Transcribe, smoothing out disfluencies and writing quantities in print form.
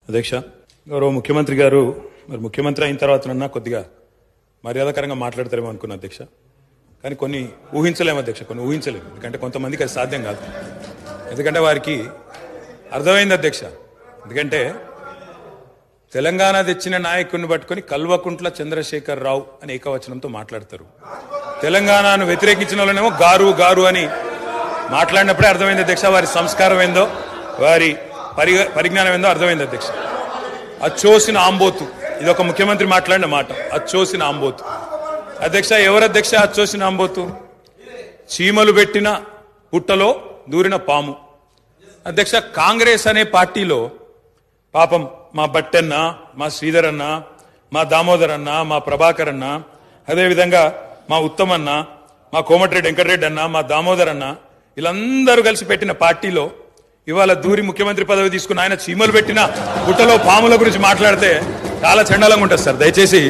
అధ్యక్ష, గౌరవ ముఖ్యమంత్రి గారు మరి ముఖ్యమంత్రి అయిన తర్వాతనన్నా కొద్దిగా మర్యాదకరంగా మాట్లాడతారేమో అనుకున్నా అధ్యక్ష. కానీ కొన్ని ఊహించలేము అధ్యక్ష, కొన్ని ఊహించలేము. ఎందుకంటే కొంతమందికి అది సాధ్యం కాదు. ఎందుకంటే వారికి అర్థమైంది అధ్యక్ష. ఎందుకంటే తెలంగాణ తెచ్చిన నాయకుడిని పట్టుకొని కల్వకుంట్ల చంద్రశేఖర్ రావు అని ఏకవచనంతో మాట్లాడతారు. తెలంగాణను వ్యతిరేకించిన వాళ్ళనేమో గారు గారు అని మాట్లాడినప్పుడే అర్థమైంది అధ్యక్ష వారి సంస్కారం ఏందో, వారి పరిజ్ఞానం ఏందో అర్థమైంది అధ్యక్ష. అచ్చోసిన ఆంబోతు, ఇది ఒక ముఖ్యమంత్రి మాట్లాడిన మాట. అచ్చోసిన ఆంబోతు అధ్యక్ష. ఎవరు అధ్యక్ష అచ్చోసిన ఆంబోతు? చీమలు పెట్టిన పుట్టలో దూరిన పాము అధ్యక్ష. కాంగ్రెస్ అనే పార్టీలో పాపం మా బట్టన్న, మా శ్రీధర్ అన్న, మా దామోదర్ అన్న, మా ప్రభాకర్ అన్న, అదేవిధంగా మా ఉత్తమన్న, మా కోమటిరెడ్డి వెంకటరెడ్డి అన్న, మా దామోదర్ అన్న, వీళ్ళందరూ కలిసి పెట్టిన పార్టీలో ఇవాళ దూరి ముఖ్యమంత్రి పదవి తీసుకున్న ఆయన చీమలు పెట్టిన పుట్టలో పాముల గురించి మాట్లాడితే చాలా చండాలంగా ఉంటుంది సార్. దయచేసి